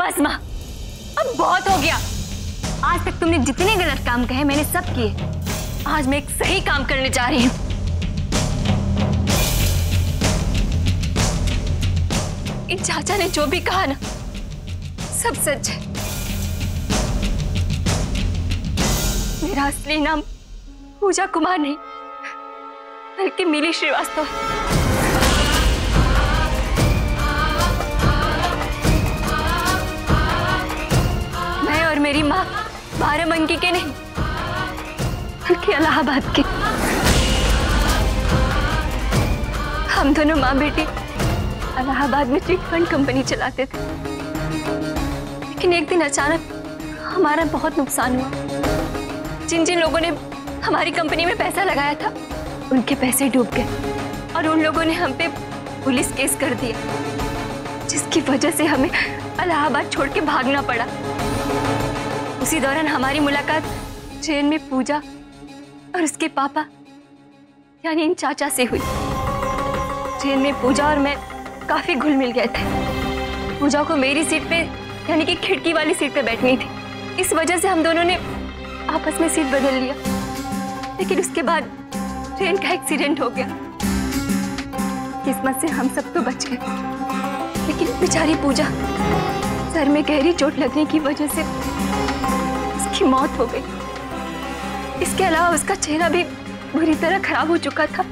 बस माँ, अब बहुत हो गया। आज तक तुमने जितने गलत काम कहे मैंने सब किए। आज मैं एक सही काम करने जा रही हूँ। इन चाचा ने जो भी कहा ना, सब सच है। मेरा असली नाम पूजा कुमार नहीं बल्कि मिली श्रीवास्तव है। मैं और मेरी माँ बाराबंकी के नहीं बल्कि इलाहाबाद के। हम दोनों माँ बेटी इलाहाबाद में चिट फंड कंपनी चलाते थे, लेकिन एक दिन अचानक हमारा बहुत नुकसान हुआ। जिन जिन लोगों ने हमारी कंपनी में पैसा लगाया था उनके पैसे डूब गए और उन लोगों ने हम पे पुलिस केस कर दिया, जिसकी वजह से हमें इलाहाबाद छोड़ के भागना पड़ा। उसी दौरान हमारी मुलाकात ट्रेन में पूजा और उसके पापा यानी इन चाचा से हुई। ट्रेन में पूजा और मैं काफी घुल मिल गए थे। पूजा को मेरी सीट पे यानी कि खिड़की वाली सीट पे बैठनी थी, इस वजह से हम दोनों ने आपस में सीट बदल लिया। लेकिन उसके बाद ट्रेन का एक्सीडेंट हो गया। किस्मत से हम सब तो बच गए, लेकिन बेचारी पूजा सर में गहरी चोट लगने की वजह से उसकी मौत हो गई। इसके अलावा उसका चेहरा भी बुरी तरह खराब हो चुका था,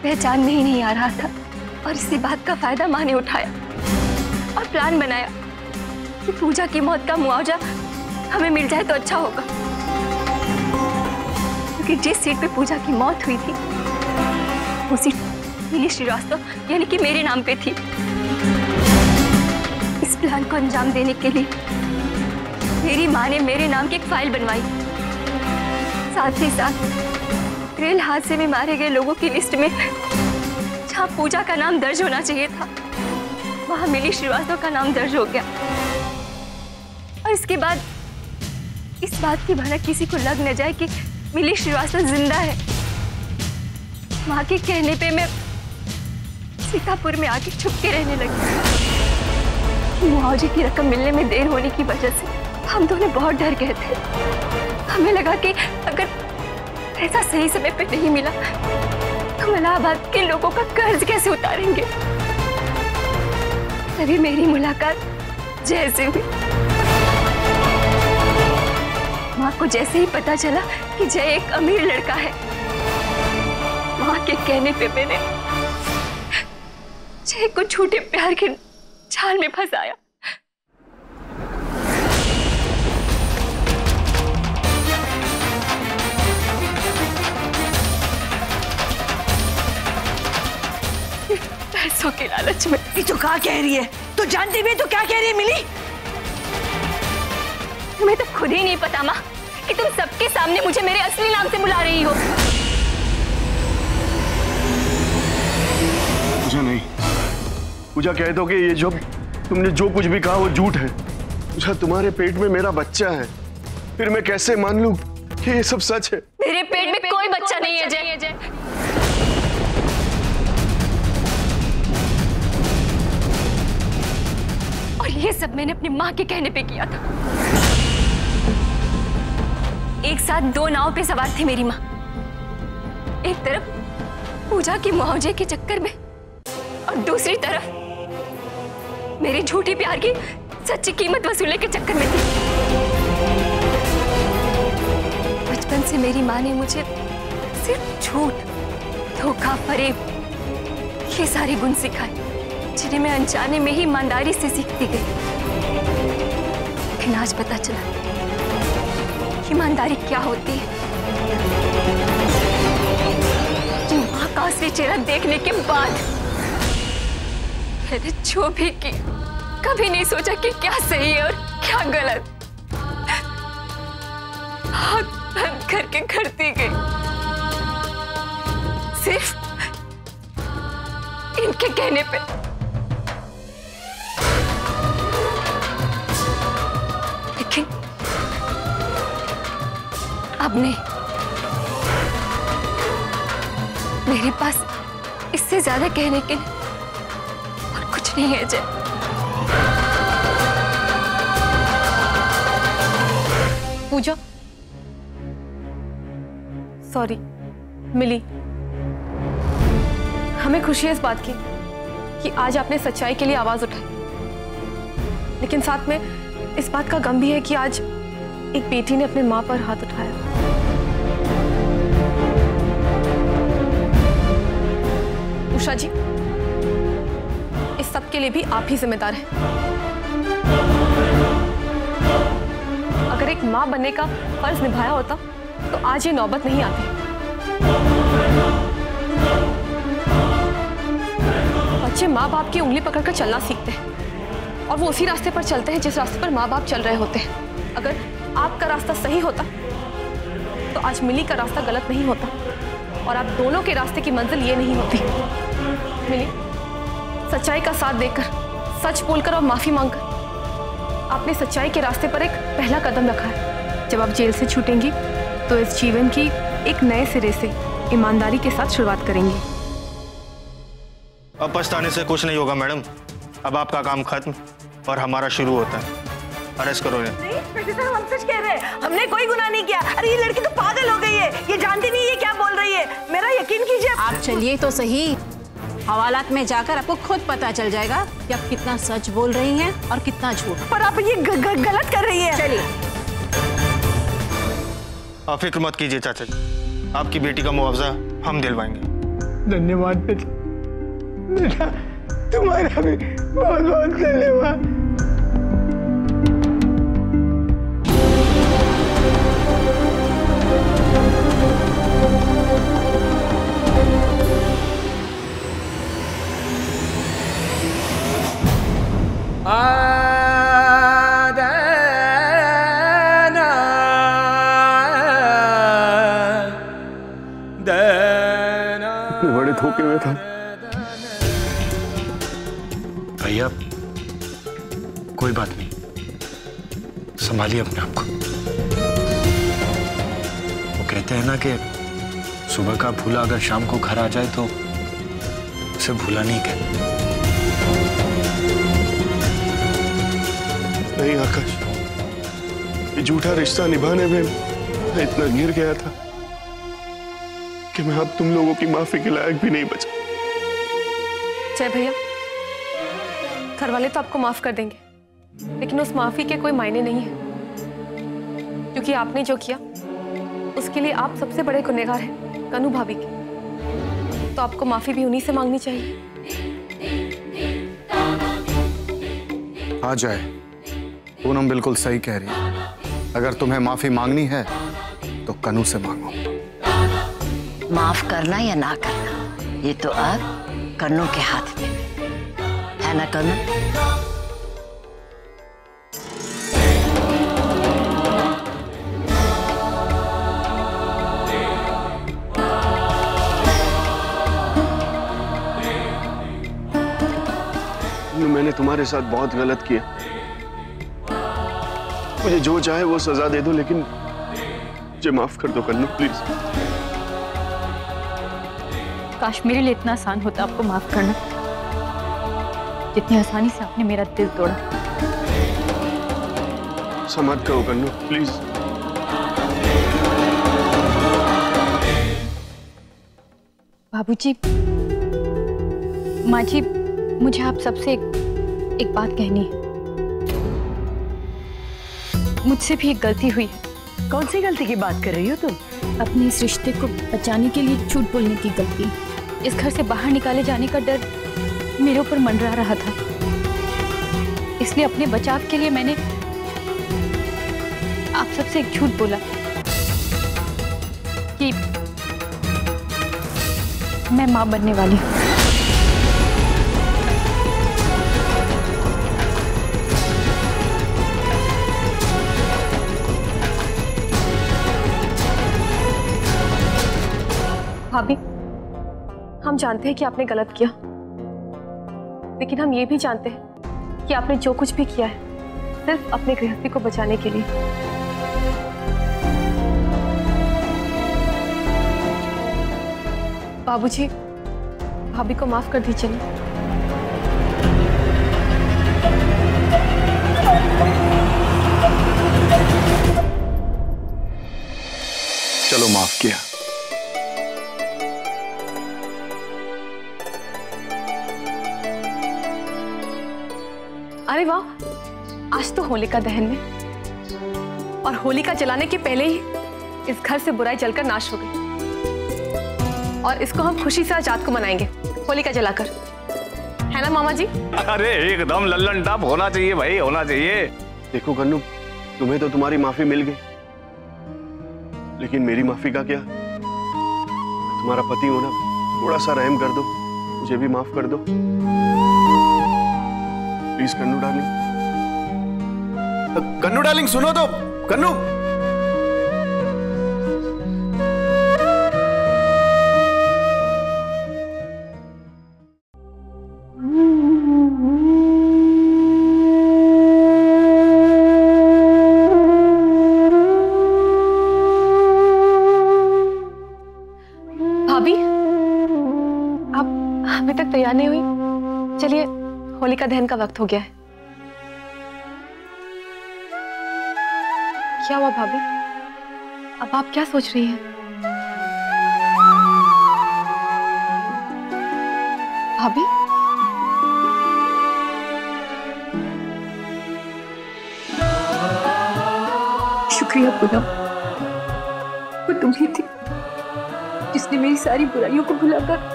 पहचान में ही नहीं आ रहा था। और इसी बात का फायदा माँ ने उठाया और प्लान बनाया कि पूजा की मौत का मुआवजा हमें मिल जाए तो अच्छा होगा, क्योंकि जिस सीट पे पूजा की मौत हुई थी वो सीट मिली श्रीवास्तव यानी कि मेरे नाम पे थी। इस प्लान को अंजाम देने के लिए मेरी माँ ने मेरे नाम की एक फाइल बनवाई। साथ ही साथ रेल हादसे में मारे गए लोगों की लिस्ट में जहाँ पूजा का नाम दर्ज होना चाहिए था वहां मिली श्रीवास्तव का नाम दर्ज हो गया। और इसके बाद इस बात की भनक किसी को लग न जाए कि मिली श्रीवास्तव जिंदा है, माँ के कहने पे मैं सीतापुर में आके छुप के रहने लगी। मुआवजे की रकम मिलने में देर होने की वजह से हम दोनों बहुत डर गए थे। हमें लगा कि अगर पैसा सही समय पे नहीं मिला तो इलाहाबाद के लोगों का कर्ज कैसे उतारेंगे। तभी मेरी मुलाकात जय से हुई। माँ को जैसे ही पता चला कि जय एक अमीर लड़का है, माँ के कहने पे मैंने जय को झूठे प्यार के जाल में फंसाया। पैसों के लालच में। ये तो क्या कह रही है? तो जानती भी तो क्या कह रही है मिली? तुम्हें तो खुद ही नहीं पता माँ कि तुम सबके सामने मुझे मेरे असली नाम से बुला रही हो। पूजा नहीं, पूजा कह दो कि ये जो तुमने जो कुछ भी कहा वो झूठ है। पूजा तुम्हारे पेट में मेरा बच्चा है, फिर मैं कैसे मान लूं कि ये सब सच है? मेरे पेट में कोई बच्चा नहीं है जय। और ये सब मैंने अपनी माँ के कहने पे किया था। एक साथ दो नाव पे सवार थी मेरी माँ। एक तरफ पूजा की मुआवजे के चक्कर में और दूसरी तरफ मेरी झूठी प्यार की सच्ची कीमत वसूलने के चक्कर में थी। बचपन से मेरी माँ ने मुझे सिर्फ झूठ, धोखा, फरेब ये सारे गुण सिखाए, जिन्हें मैं अनजाने में ही ईमानदारी से सीखती गई। लेकिन आज पता चला ईमानदारी क्या होती है। जो माँ का असली चेहरा देखने के बाद मैंने जो भी किया कभी नहीं सोचा कि क्या सही है और क्या गलत। आँख बंद करके करती गई, सिर्फ इनके कहने पे। लेकिन अब नहीं, मेरे पास इससे ज्यादा कहने के लिए और कुछ नहीं है जय। पूजा, सॉरी मिली, हमें खुशी है इस बात की कि आज आपने सच्चाई के लिए आवाज उठाई, लेकिन साथ में इस बात का गम भी है कि आज एक बेटी ने अपने मां पर हाथ उठाया। उषा जी, इस सब के लिए भी आप ही जिम्मेदार हैं। अगर एक मां बनने का फर्ज निभाया होता तो आज ये नौबत नहीं आती। बच्चे माँ बाप की उंगली पकड़कर चलना सीखते हैं और वो उसी रास्ते पर चलते हैं जिस रास्ते पर माँ बाप चल रहे होते हैं। अगर आपका रास्ता सही होता तो आज मिली का रास्ता गलत नहीं होता और आप दोनों के रास्ते की मंजिल ये नहीं होती। मिली, सच्चाई का साथ देकर, सच बोलकर और माफी मांगकर आपने सच्चाई के रास्ते पर एक पहला कदम रखा है। जब आप जेल से छूटेंगी तो इस जीवन की एक नए सिरे से ईमानदारी के साथ शुरुआत करेंगी। अब पछताने से कुछ नहीं होगा मैडम, अब आपका काम खत्म और हमारा शुरू होता है। अरेस्ट करो इन्हें। नहीं सर, हम सच कह रहे हैं, हमने कोई गुनाह नहीं किया। अरे ये लड़की तो पागल हो गई है, ये जानती नहीं है क्या बोल रही है। मेरा यकीन कीजिए। आप चलिए तो सही, हवालात में जाकर आपको खुद पता चल जाएगा कि आप कितना सच बोल रही हैं और कितना झूठ। पर आप ये गलत कर रही है। चलिए। आप फिक्र मत कीजिए चाचा जी, आपकी बेटी का मुआवजा हम दिलवाएंगे। धन्यवाद बेटा, तुम्हारा भी बहुत बहुत धन्यवाद। बड़े धोखे में था भैया, कोई बात नहीं, संभालिए अपने आप को। वो कहते हैं ना कि सुबह का भूला अगर शाम को घर आ जाए तो उसे भूला नहीं कहते। नहीं आकाश, ये झूठा रिश्ता निभाने में मैं इतना गिर गया था कि मैं अब तुम लोगों की माफी के लायक भी नहीं बचा। जय भैया, घर वाले तो आपको माफ कर देंगे, लेकिन उस माफी के कोई मायने नहीं है, क्योंकि आपने जो किया उसके लिए आप सबसे बड़े गुनहगार हैं, कनू भाभी की। तो आपको माफी भी उन्हीं से मांगनी चाहिए। आ जाए, पूनम बिल्कुल सही कह रही है। अगर तुम्हें माफी मांगनी है तो कनू से मांगो। माफ करना या ना करना, ये तो अब कन्नू के हाथ में है ना कन्नू? मैंने तुम्हारे साथ बहुत गलत किया, मुझे जो चाहे वो सजा दे दो, लेकिन मुझे माफ कर दो कन्नू, प्लीज। काश मेरे लिए इतना आसान होता आपको माफ करना, जितनी आसानी से आपने मेरा दिल तोड़ा। समझ करो कन्नू, प्लीज। बाबूजी, माँ जी, मुझे आप सबसे एक बात कहनी है। मुझसे भी एक गलती हुई है। कौन सी गलती की बात कर रही हो तुम? अपने इस रिश्ते को बचाने के लिए झूठ बोलने की गलती। इस घर से बाहर निकाले जाने का डर मेरे ऊपर मंडरा रहा था, इसलिए अपने बचाव के लिए मैंने आप सबसे एक झूठ बोला कि मैं मां बनने वाली हूँ। भाभी, हम जानते हैं कि आपने गलत किया, लेकिन हम ये भी जानते हैं कि आपने जो कुछ भी किया है सिर्फ अपने गृहस्थी को बचाने के लिए। बाबूजी, भाभी को माफ कर दीजिए ना। वाह, आज तो होलिका दहन में, और होलिका जलाने के पहले ही इस घर से बुराई जलकर नाश हो गई। और इसको हम खुशी से आज रात को मनाएंगे होलिका जलाकर, है ना मामा जी? अरे एकदम लल्लन टॉप होना चाहिए भाई, होना चाहिए। देखो कन्नू, तुम्हें तो तुम्हारी माफी मिल गई, लेकिन मेरी माफी का क्या? तुम्हारा पति होना, थोड़ा सा रहम कर दो, मुझे भी माफ कर दो please Kannu darling. Kannu darling सुनो तो, कन्नू। भाभी, आप अभी तक तैयार नहीं हुई? चलिए, होलिका दहन का वक्त हो गया है। क्या हुआ भाभी? अब आप क्या सोच रही हैं? भाभी? शुक्रिया पूनम, वो तुम ही थी जिसने मेरी सारी बुराइयों को भुलाकर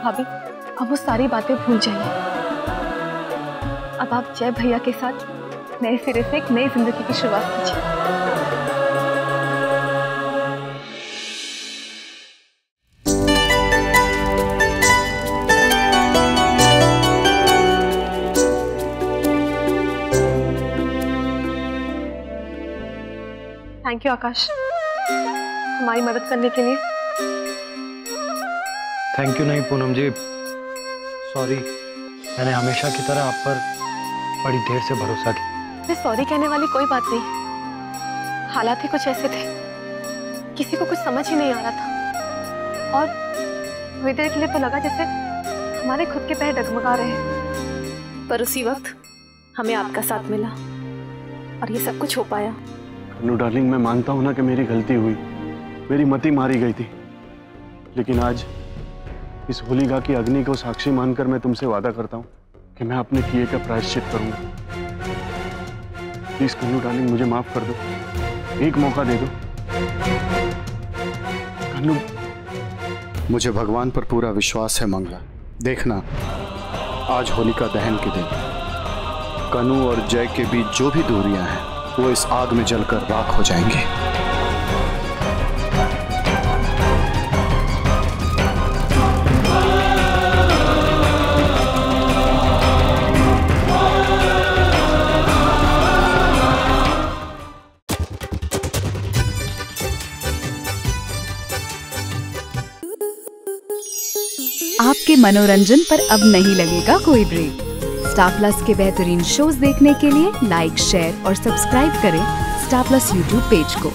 भाभी, अब वो सारी बातें भूल जाइए। अब आप जय भैया के साथ नए सिरे से एक नई जिंदगी की शुरुआत कीजिए। थैंक यू आकाश, हमारी मदद करने के लिए। थैंक यू नहीं पूनम जी, सॉरी, मैंने हमेशा की तरह आप पर बड़ी देर से भरोसा किया। मैं सॉरी कहने वाली कोई बात नहीं, हालात ही कुछ ऐसे थे, किसी को कुछ समझ ही नहीं आ रहा था, और थोड़ी देर के लिए तो लगा जैसे हमारे खुद के पैर डगमगा रहे हैं, पर उसी वक्त हमें आपका साथ मिला और ये सब कुछ हो पाया। कन्नू डार्लिंग, मैं मानता हूं ना कि मेरी गलती हुई, मेरी मति मारी गई थी, लेकिन आज इस होलिका की अग्नि को साक्षी मानकर मैं तुमसे वादा करता हूं कि मैं अपने किए का प्रायश्चित करूंगा। प्लीज कन्नू डार्लिंग, मुझे माफ कर दो, एक मौका दे दो। कन्नू, मुझे भगवान पर पूरा विश्वास है मंगला। देखना, आज होलिका दहन के दिन कन्नू और जय के बीच जो भी दूरियां हैं वो इस आग में जलकर राख हो जाएंगी। आपके मनोरंजन पर अब नहीं लगेगा कोई ब्रेक। स्टार प्लस के बेहतरीन शोज देखने के लिए लाइक, शेयर और सब्सक्राइब करें स्टार प्लस यूट्यूब पेज को।